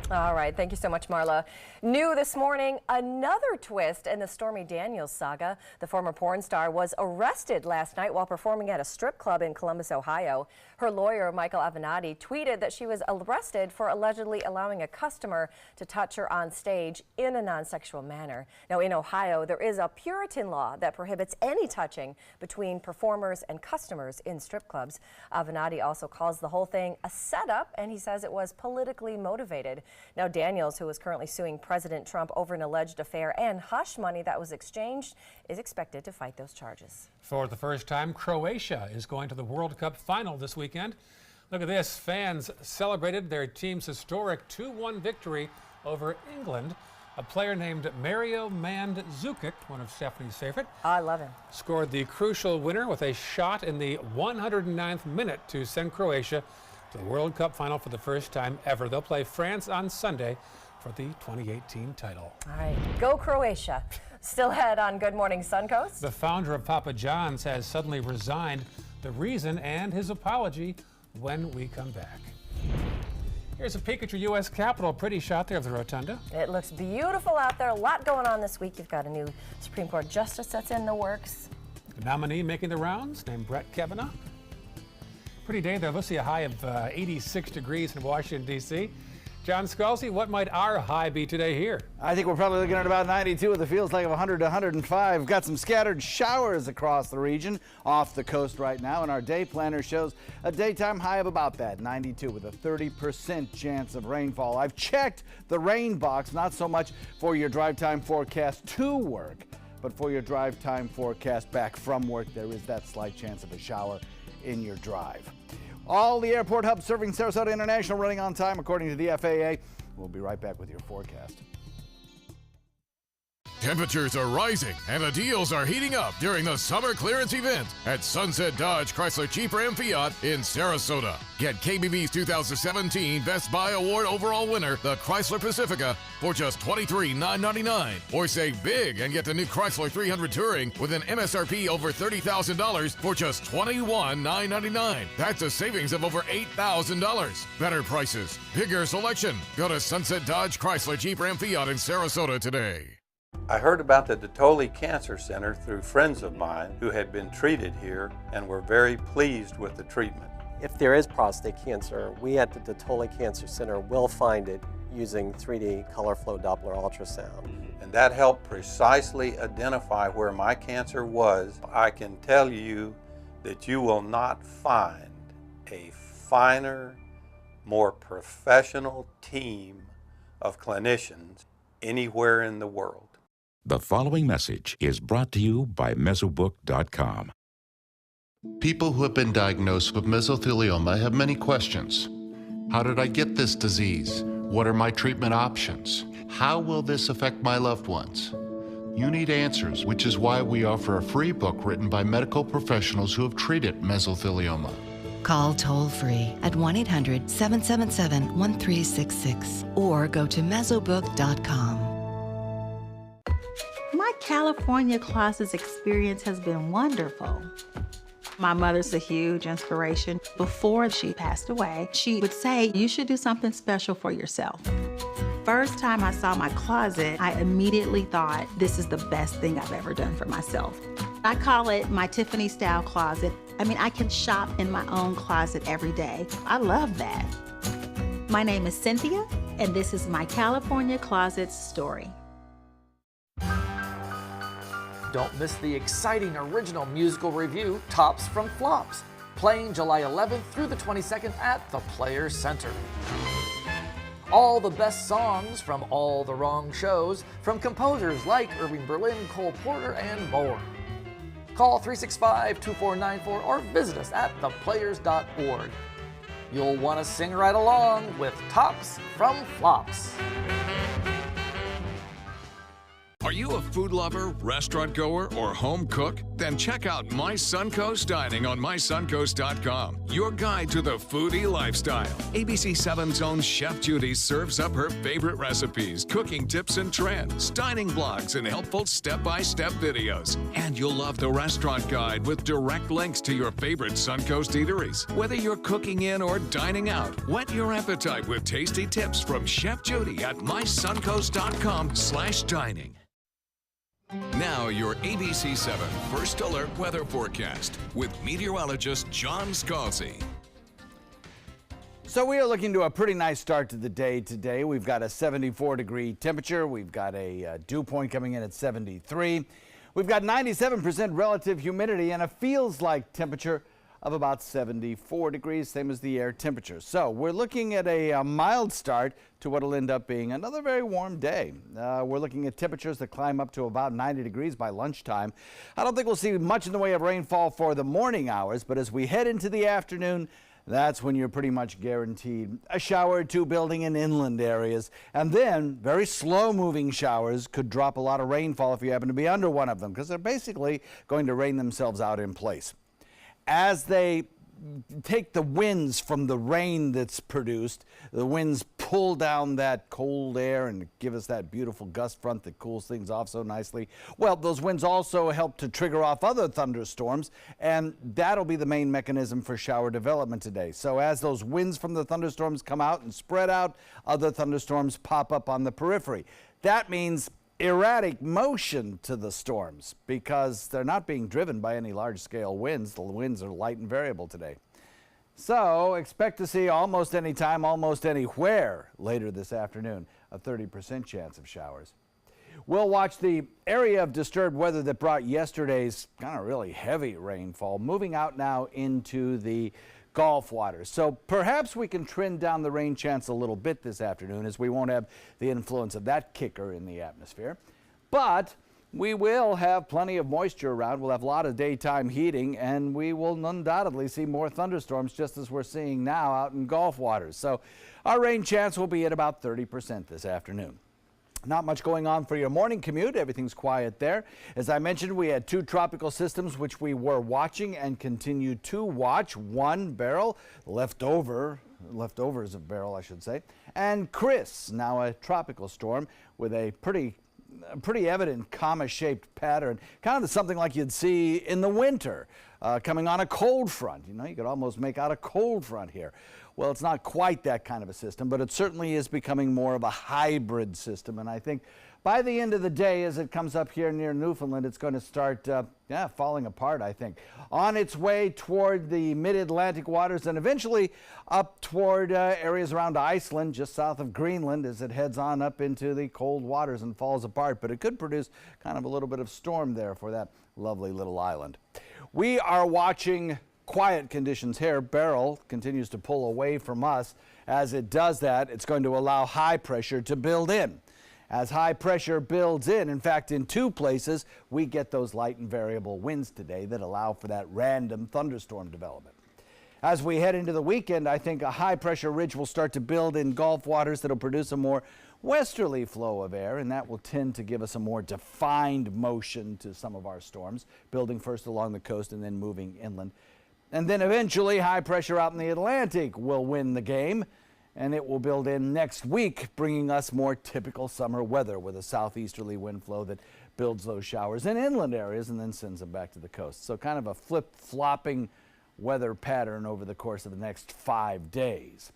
Speaker 12: All right, thank you so much, Marla. New this morning, another twist in the Stormy Daniels saga. The former porn star was arrested last night while performing at a strip club in Columbus, Ohio. Her lawyer, Michael Avenatti, tweeted that she was arrested for allegedly allowing a customer to touch her on stage in a non-sexual manner. Now, in Ohio, there is a Puritan law that prohibits any touching between performers and customers in strip clubs. Avenatti also calls the whole thing a setup, and he says it was politically motivated. Now, Daniels, who is currently suing President Trump over an alleged affair and hush money that was exchanged, is expected to fight those charges.
Speaker 13: For the first time, Croatia is going to the World Cup final this weekend. Look at this. Fans celebrated their team's historic 2-1 victory over England. A player named Mario Mandzukic, one of Stephanie's favorite,
Speaker 12: I love him,
Speaker 13: scored the crucial winner with a shot in the 109th minute to send Croatia to the World Cup final for the first time ever. They'll play France on Sunday for the 2018 title.
Speaker 12: All right, go Croatia. Still ahead on Good Morning Suncoast.
Speaker 13: The founder of Papa John's has suddenly resigned. The reason and his apology when we come back. Here's a peek at your U.S. Capitol. Pretty shot there of the rotunda.
Speaker 12: It looks beautiful out there. A lot going on this week. You've got a new Supreme Court justice that's in the works.
Speaker 13: The nominee making the rounds, named Brett Kavanaugh. Pretty day there. Let's see a high of 86 degrees in Washington, D.C. John Scalzi, what might our high be today here?
Speaker 15: I think we're probably looking at about 92 with a feels like of 100 to 105. Got some scattered showers across the region off the coast right now, and our day planner shows a daytime high of about that, 92 with a 30% chance of rainfall. I've checked the rain box, not so much for your drive time forecast to work, but for your drive time forecast back from work. There is that slight chance of a shower in your drive. All the airport hubs serving Sarasota International running on time according to the FAA. We'll be right back with your forecast.
Speaker 14: Temperatures are rising and the deals are heating up during the summer clearance event at Sunset Dodge Chrysler Jeep Ram Fiat in Sarasota. Get KBB's 2017 Best Buy Award overall winner, the Chrysler Pacifica, for just $23,999. Or save big and get the new Chrysler 300 Touring with an MSRP over $30,000 for just $21,999. That's a savings of over $8,000. Better prices, bigger selection. Go to Sunset Dodge Chrysler Jeep Ram Fiat in Sarasota today.
Speaker 16: I heard about the Dotoli Cancer Center through friends of mine who had been treated here and were very pleased with the treatment.
Speaker 18: If there is prostate cancer, we at the Dotoli Cancer Center will find it using 3D color flow Doppler ultrasound.
Speaker 16: And that helped precisely identify where my cancer was. I can tell you that you will not find a finer, more professional team of clinicians anywhere in the world.
Speaker 19: The following message is brought to you by Mesobook.com.
Speaker 20: People who have been diagnosed with mesothelioma have many questions. How did I get this disease? What are my treatment options? How will this affect my loved ones? You need answers, which is why we offer a free book written by medical professionals who have treated mesothelioma.
Speaker 21: Call toll-free at 1-800-777-1366 or go to Mesobook.com.
Speaker 22: My California Closets experience has been wonderful. My mother's a huge inspiration. Before she passed away, she would say, you should do something special for yourself. First time I saw my closet, I immediately thought, this is the best thing I've ever done for myself. I call it my Tiffany style closet. I mean, I can shop in my own closet every day. I love that. My name is Cynthia, and this is my California Closets story.
Speaker 23: Don't miss the exciting original musical review, Tops from Flops, playing July 11th through the 22nd at the Players Center. All the best songs from all the wrong shows from composers like Irving Berlin, Cole Porter, and more. Call 365-2494 or visit us at theplayers.org. You'll want to sing right along with Tops from Flops.
Speaker 14: Are
Speaker 7: you a food lover, restaurant goer, or home cook? Then check out My Suncoast Dining on mysuncoast.com, your guide to the foodie lifestyle. ABC 7's own Chef Judy serves up her favorite recipes, cooking tips and trends, dining blogs, and helpful step-by-step videos. And you'll love the restaurant guide with direct links to your favorite Suncoast eateries. Whether you're cooking in or dining out, whet your appetite with tasty tips from Chef Judy at mysuncoast.com/dining. Now your ABC 7 First Alert weather forecast with meteorologist John Scalzi.
Speaker 15: So we are looking to a pretty nice start to the day today. We've got a 74-degree temperature. We've got a dew point coming in at 73. We've got 97% relative humidity and a feels like temperature of about 74 degrees, same as the air temperature. So we're looking at a mild start to what will end up being another very warm day. We're looking at temperatures that climb up to about 90 degrees by lunchtime. I don't think we'll see much in the way of rainfall for the morning hours, but as we head into the afternoon, that's when you're pretty much guaranteed a shower or two building in inland areas. And then very slow-moving showers could drop a lot of rainfall if you happen to be under one of them, because they're basically going to rain themselves out in place. As they take the winds from the rain that's produced, the winds pull down that cold air and give us that beautiful gust front that cools things off so nicely. Well, those winds also help to trigger off other thunderstorms, and that'll be the main mechanism for shower development today. So as those winds from the thunderstorms come out and spread out, other thunderstorms pop up on the periphery. That means erratic motion to the storms because they're not being driven by any large-scale winds. The winds are light and variable today. So expect to see almost any time, almost anywhere later this afternoon, a 30% chance of showers. We'll watch the area of disturbed weather that brought yesterday's kind of really heavy rainfall moving out now into the Gulf waters. So perhaps we can trend down the rain chance a little bit this afternoon, as we won't have the influence of that kicker in the atmosphere. But we will have plenty of moisture around. We'll have a lot of daytime heating, and we will undoubtedly see more thunderstorms, just as we're seeing now out in Gulf waters. So our rain chance will be at about 30% this afternoon. Not much going on for your morning commute. Everything's quiet there. As I mentioned, we had two tropical systems which we were watching and continue to watch. One, Beryl, leftovers of Beryl, I should say, and Chris, now a tropical storm with a pretty evident comma-shaped pattern, kind of something like you'd see in the winter, coming on a cold front. You know, you could almost make out a cold front here. Well, it's not quite that kind of a system, but it certainly is becoming more of a hybrid system. And I think by the end of the day, as it comes up here near Newfoundland, it's going to start falling apart, I think. On its way toward the mid-Atlantic waters and eventually up toward areas around Iceland, just south of Greenland, as it heads on up into the cold waters and falls apart. But it could produce kind of a little bit of storm there for that lovely little island. We are watching quiet conditions here. Beryl continues to pull away from us. As it does that, it's going to allow high pressure to build in. As high pressure builds in fact, in two places, we get those light and variable winds today that allow for that random thunderstorm development. As we head into the weekend, I think a high pressure ridge will start to build in Gulf waters that'll produce a more westerly flow of air, and that will tend to give us a more defined motion to some of our storms, building first along the coast and then moving inland. And then eventually high pressure out in the Atlantic will win the game, and it will build in next week, bringing us more typical summer weather with a southeasterly wind flow that builds those showers in inland areas and then sends them back to the coast. So kind of a flip-flopping weather pattern over the course of the next 5 days.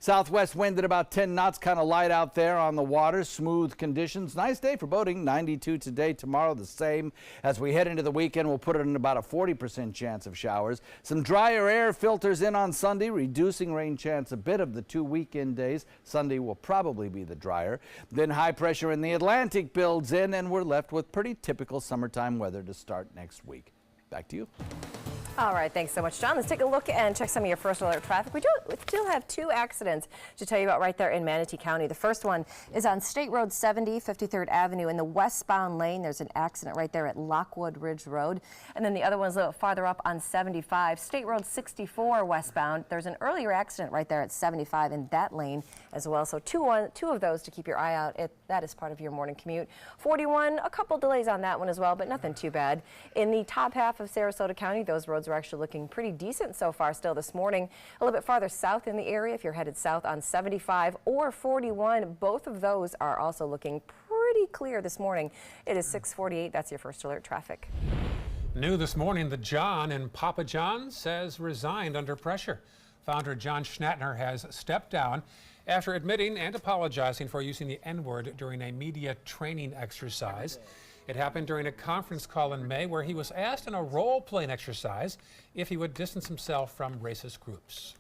Speaker 15: Southwest wind at about 10 knots, kind of light out there on the water. Smooth conditions. Nice day for boating. 92 today, tomorrow the same. As we head into the weekend, we'll put it in about a 40% chance of showers. Some drier air filters in on Sunday, reducing rain chance a bit of the 2 weekend days. Sunday will probably be the drier. Then high pressure in the Atlantic builds in, and we're left with pretty typical summertime weather to start next week. Back to you.
Speaker 12: All right, thanks so much, John. Let's take a look and check some of your first alert traffic. We still have 2 accidents to tell you about right there in Manatee County. The first one is on State Road 70, 53rd Avenue in the westbound lane. There's an accident right there at Lockwood Ridge Road. And then the other one's a little farther up on 75, State Road 64 westbound. There's an earlier accident right there at 75 in that lane as well. So two of those to keep your eye out. That is part of your morning commute. 41, a couple delays on that one as well, but nothing too bad. In the top half of Sarasota County, those roads are actually looking pretty decent so far still this morning. A little bit farther south in the area, if you're headed south on 75 or 41, both of those are also looking pretty clear this morning. It is 6:48. That's your first alert traffic.
Speaker 13: New this morning, the John in Papa John's has resigned under pressure. Founder John Schnattner has stepped down after admitting and apologizing for using the N-word during a media training exercise. It happened during a conference call in May where he was asked in a role-playing exercise if he would distance himself from racist groups.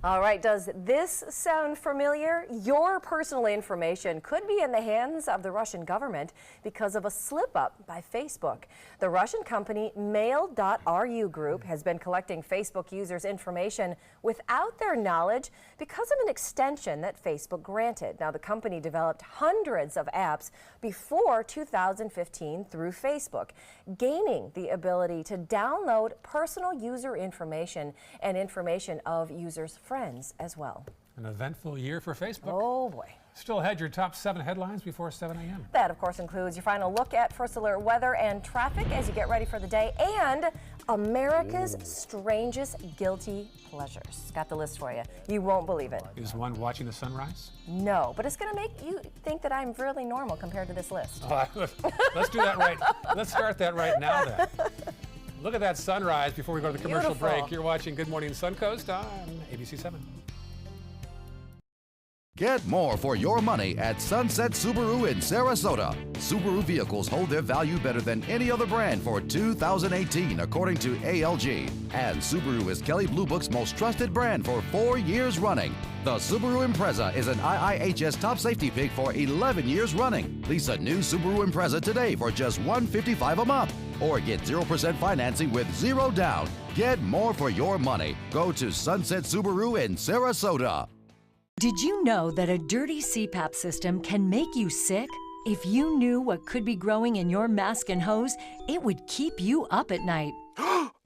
Speaker 12: All right, does this sound familiar? Your personal information could be in the hands of the Russian government because of a slip-up by Facebook. The Russian company Mail.ru Group has been collecting Facebook users' information without their knowledge because of an extension that Facebook granted. Now, the company developed hundreds of apps before 2015 through Facebook, gaining the ability to download personal user information and information of users' friends as well.
Speaker 13: An eventful year for Facebook.
Speaker 12: Oh boy.
Speaker 13: Still had your top 7 headlines before 7 a.m.
Speaker 12: That, of course, includes your final look at First Alert weather and traffic as you get ready for the day, and America's strangest guilty pleasures. Got the list for you. You won't believe it.
Speaker 13: Is one watching the sunrise?
Speaker 12: No, but it's going to make you think that I'm really normal compared to this list.
Speaker 13: Let's do that right. Let's start that right now then. Look at that sunrise before we go to the commercial break. You're watching Good Morning Suncoast on ABC 7.
Speaker 1: Get more for your money at Sunset Subaru in Sarasota. Subaru vehicles hold their value better than any other brand for 2018, according to ALG. And Subaru is Kelley Blue Book's most trusted brand for 4 years running. The Subaru Impreza is an IIHS top safety pick for 11 years running. Lease a new Subaru Impreza today for just $155 a month. Or get 0% financing with 0 down. Get more for your money. Go to Sunset Subaru in Sarasota.
Speaker 2: Did you know that a dirty CPAP system can make you sick? If you knew what could be growing in your mask and hose, it would keep you up at night.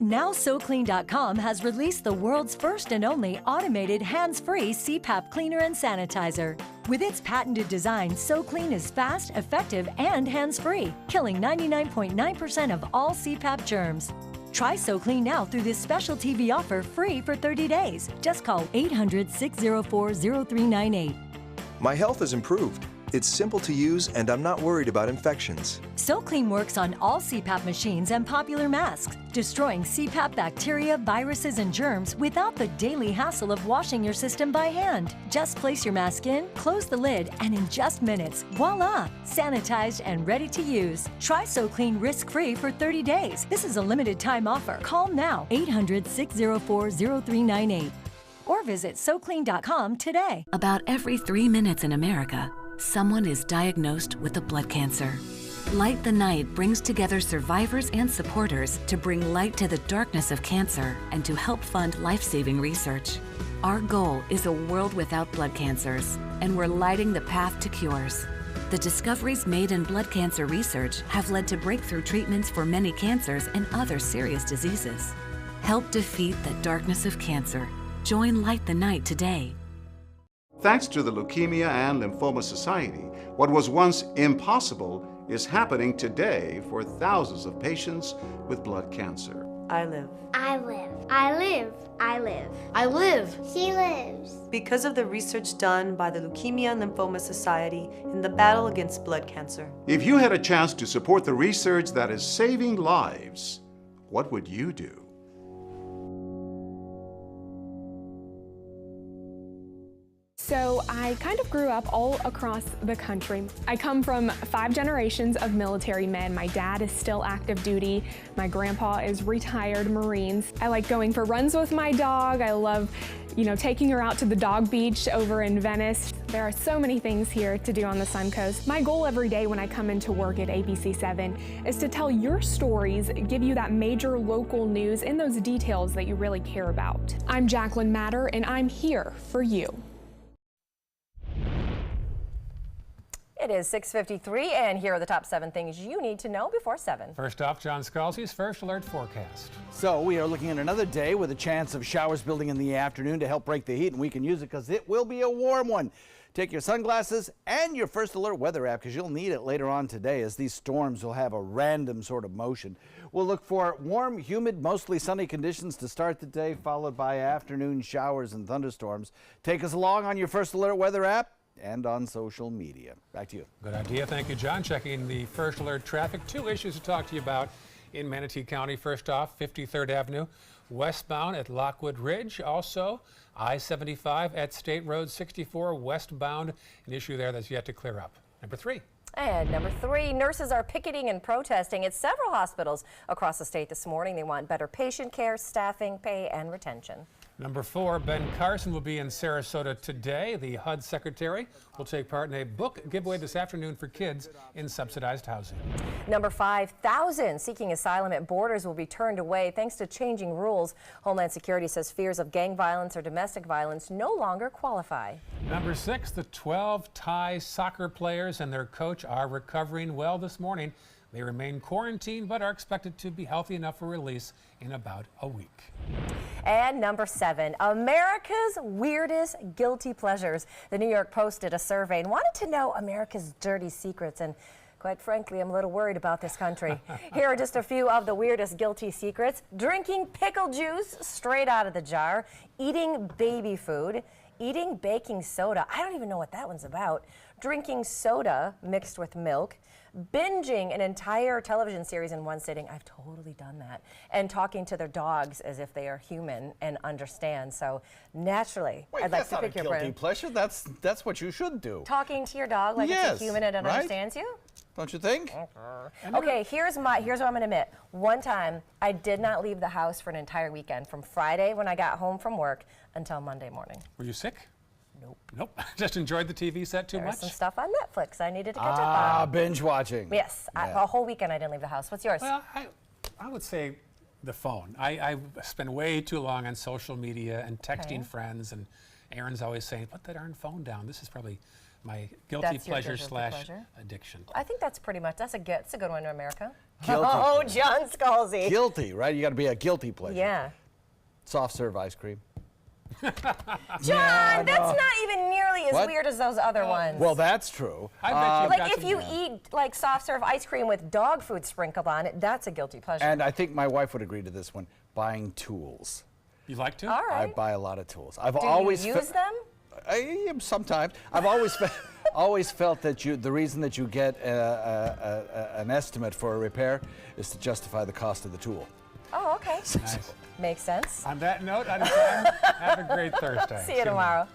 Speaker 2: Now SoClean.com has released the world's first and only automated hands-free CPAP cleaner and sanitizer. With its patented design, SoClean is fast, effective, and hands-free, killing 99.9% of all CPAP germs. Try SoClean now through this special TV offer free for 30 days. Just call 800-604-0398.
Speaker 4: My health has improved. It's simple to use, and I'm not worried about infections.
Speaker 2: SoClean works on all CPAP machines and popular masks, destroying CPAP bacteria, viruses, and germs without the daily hassle of washing your system by hand. Just place your mask in, close the lid, and in just minutes, voila! Sanitized and ready to use. Try SoClean risk-free for 30 days. This is a limited time offer. Call now, 800-604-0398. Or visit SoClean.com today.
Speaker 21: About every 3 minutes in America, someone is diagnosed with a blood cancer. Light the Night brings together survivors and supporters to bring light to the darkness of cancer and to help fund life-saving research. Our goal is a world without blood cancers, and we're lighting the path to cures. The discoveries made in blood cancer research have led to breakthrough treatments for many cancers and other serious diseases. Help defeat the darkness of cancer. Join Light the Night today.
Speaker 24: Thanks to the Leukemia and Lymphoma Society, what was once impossible is happening today for thousands of patients with blood cancer.
Speaker 25: I live.
Speaker 26: I live. I live. I live.
Speaker 25: I live.
Speaker 26: She lives.
Speaker 25: Because of the research done by the Leukemia and Lymphoma Society in the battle against blood cancer.
Speaker 24: If you had a chance to support the research that is saving lives, what would you do?
Speaker 27: So I kind of grew up all across the country. I come from 5 generations of military men. My dad is still active duty. My grandpa is retired Marines. I like going for runs with my dog. I love, taking her out to the dog beach over in Venice. There are so many things here to do on the Suncoast. My goal every day when I come into work at ABC7 is to tell your stories, give you that major local news and those details that you really care about. I'm Jacqueline Matter, and I'm here for you.
Speaker 12: It is 6:53, and here are the top 7 things you need to know before 7.
Speaker 13: First off, John Scalzi's First Alert forecast.
Speaker 15: So we are looking at another day with a chance of showers building in the afternoon to help break the heat, and we can use it because it will be a warm one. Take your sunglasses and your First Alert weather app because you'll need it later on today as these storms will have a random sort of motion. We'll look for warm, humid, mostly sunny conditions to start the day, followed by afternoon showers and thunderstorms. Take us along on your First Alert weather app and on social media. Back to you.
Speaker 13: Good idea. Thank you, John. Checking the First Alert traffic. 2 issues to talk to you about in Manatee County. First off, 53rd Avenue westbound at Lockwood Ridge. Also, I-75 at State Road 64 westbound. An issue there that's yet to clear up. Number 3.
Speaker 12: And number 3, nurses are picketing and protesting at several hospitals across the state this morning. They want better patient care, staffing, pay, and retention.
Speaker 13: Number 4, Ben Carson will be in Sarasota today. The HUD secretary will take part in a book giveaway this afternoon for kids in subsidized housing.
Speaker 12: Number 5, thousands seeking asylum at borders will be turned away thanks to changing rules. Homeland Security says fears of gang violence or domestic violence no longer qualify.
Speaker 13: Number 6, the 12 Thai soccer players and their coach are recovering well this morning. They remain quarantined but are expected to be healthy enough for release in about a week.
Speaker 12: And number 7, America's weirdest guilty pleasures. The New York Post did a survey and wanted to know America's dirty secrets, and quite frankly, I'm a little worried about this country. Here are just a few of the weirdest guilty secrets. Drinking pickle juice straight out of the jar, eating baby food, eating baking soda. I don't even know what that one's about. Drinking soda mixed with milk, binging an entire television series in one sitting. I've totally done that. And talking to their dogs as if they are human and understand. So naturally,
Speaker 15: Wait,
Speaker 12: I'd like
Speaker 15: that's
Speaker 12: to
Speaker 15: not a
Speaker 12: pick your
Speaker 15: guilty
Speaker 12: brain.
Speaker 15: pleasure. That's what you should do.
Speaker 12: Talking to your dog like
Speaker 15: Yes,
Speaker 12: it's a human and
Speaker 15: right?
Speaker 12: understands you?
Speaker 15: Don't you think?
Speaker 12: Okay, here's what I'm gonna admit. One time, I did not leave the house for an entire weekend, from Friday when I got home from work until Monday morning.
Speaker 13: Were you sick?
Speaker 12: Nope.
Speaker 13: Nope. Just enjoyed the TV set too
Speaker 12: There was
Speaker 13: much?
Speaker 12: some stuff on Netflix I needed to catch up on.
Speaker 15: Binge watching.
Speaker 12: Yes,
Speaker 15: Yeah.
Speaker 12: a whole weekend I didn't leave the house. What's yours?
Speaker 13: Well, I would say the phone. I spend way too long on social media and texting
Speaker 12: Okay.
Speaker 13: friends, and Aaron's always saying, put that darn phone down. This is probably my guilty
Speaker 12: That's your
Speaker 13: pleasure
Speaker 12: guilty
Speaker 13: slash
Speaker 12: pleasure?
Speaker 13: addiction.
Speaker 12: I think that's pretty much, that's a good one in America.
Speaker 15: Guilty
Speaker 12: Oh,
Speaker 15: pleasure.
Speaker 12: John Scalzi.
Speaker 15: Guilty, right? You got to be a guilty pleasure.
Speaker 12: Yeah.
Speaker 15: Soft serve ice cream.
Speaker 12: John, that's not even nearly as
Speaker 15: What?
Speaker 12: weird as those other ones.
Speaker 15: Well, that's true.
Speaker 13: I bet you've got
Speaker 12: Like if
Speaker 13: some-
Speaker 12: you eat like soft serve ice cream with dog food sprinkled on it, that's a guilty pleasure.
Speaker 15: And I think my wife would agree to this one. Buying tools.
Speaker 13: You like to?
Speaker 12: All
Speaker 15: I
Speaker 12: right.
Speaker 15: buy a lot of tools. I've
Speaker 12: Do
Speaker 15: always
Speaker 12: you use them?
Speaker 15: Sometimes. I've always felt that the reason that you get an estimate for a repair is to justify the cost of the tool.
Speaker 12: Oh, okay.
Speaker 13: Nice.
Speaker 12: Makes sense.
Speaker 13: On that note, have a great Thursday.
Speaker 12: See you tomorrow.